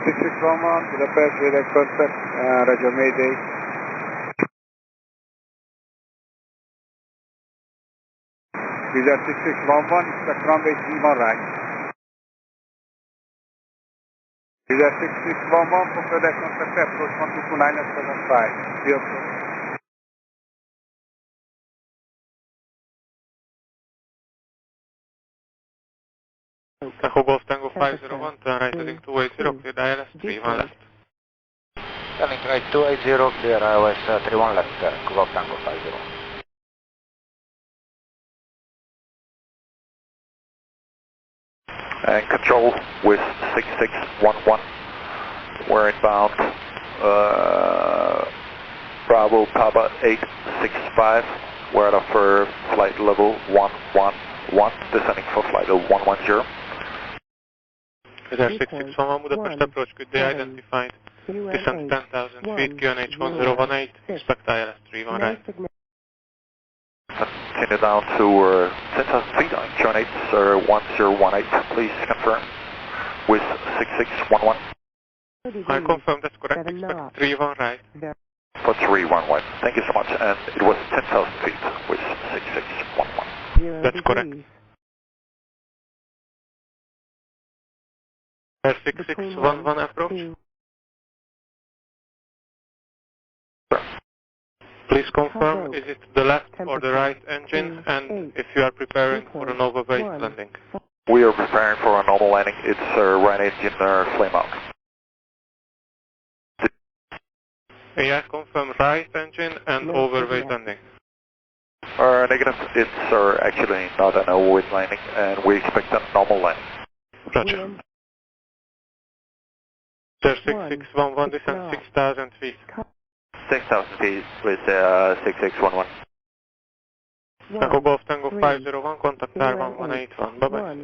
6611, Budapest, direct contact, Roger Mayday. Wizz 6611, expect runway 31 right. Wizz 6611, for further contact approach 1229 at 75. Be approach. Tahoe Golf Tango 501, turn right heading 280, clear ILS 31 left. Turning right 280, clear ILS 31 left, Golf Tango 501. And control with 6611, we're inbound, Bravo Papa 865, we're at for flight level 111, descending for flight level 110. Wizz 6611, Budapest approach, good day identified. Descent 10,000 feet, QNH 1018, expect ILS 31 right. Continue down to 10,000 feet on QNH 1018, please confirm with 6611. I confirm that's correct, expect 31 right. For 311, thank you so much, and it was 10,000 feet with 6611. That's correct. Air 6611 approach. Please confirm, is it the left or the right engine, and if you are preparing for an overweight landing? We are preparing for a normal landing. It's right engine flame out. Yeah, confirm right engine and overweight landing. Negative, it's actually not an overweight landing, and we expect a normal landing. Roger. Sir 6611, descend 6,000 feet. 6,000 feet with 6611. Tahoe Golf Tango 501, contact R1181, bye bye.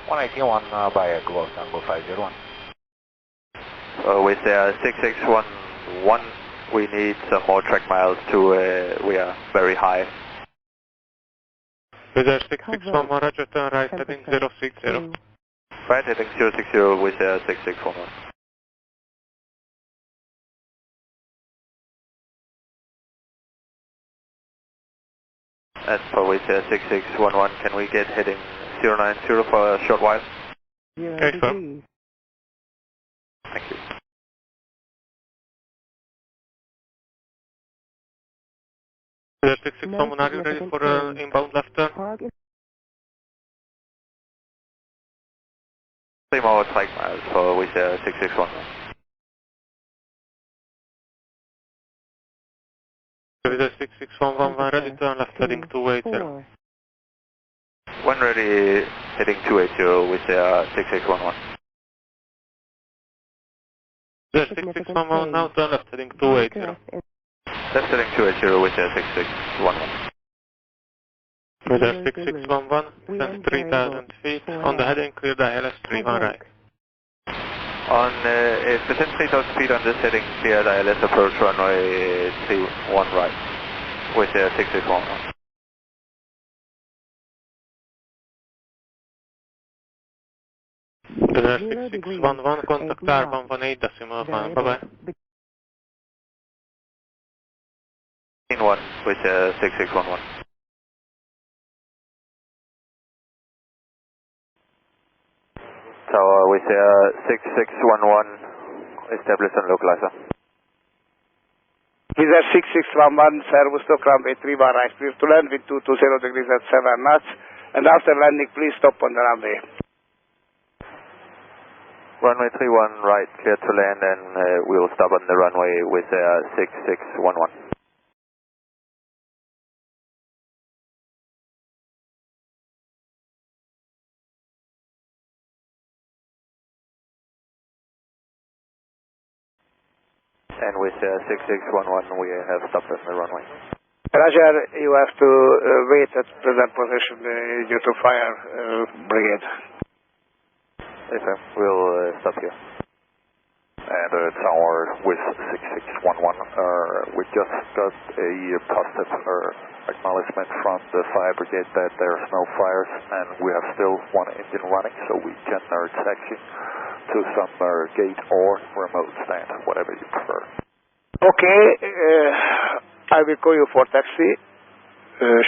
181 by Golf Tango 501. With 6611, we need some more track miles to, we are very high. Wizz 6611, roger, turn right heading 060. Right heading 060 with 6611. And for with 6611, can we get heading 090 for a short while? Okay, sir. Thank you. Wizz 6611, are you ready for an inbound left turn? Same more track miles for with 6611. Wizz 6611, ready to turn left heading 280. When ready, heading 280 with 6611. Wizz 6611, now turn left heading 280. Left heading 280 with 6611. Wizz 6611, descend 3,000 feet, on the heading clear the ILS 31 right. On, within 3,000 feet on this heading, clear the ILS approach runway 31 right with 6611. Wizz 6611, contact R118, decimal 1, bye bye. 1 with 6611. So with 6611, establish and localizer. Wizz 6611, Servus to runway 31 right, clear to land with 220 degrees at 7 knots, and after landing please stop on the runway. Runway 31 right, clear to land, and we'll stop on the runway with 6611. And with 6611, we have stopped on the runway. Roger, you have to wait at present position due to fire brigade. Yes, sir. We'll stop here. And tower with 6611, we just got a positive acknowledgement from the fire brigade that there's no fires, and we have still one engine running, so we can taxi to some gate or remote stand, whatever you prefer. Okay, I will call you for taxi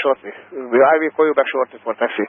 shortly. I will call you back shortly for taxi.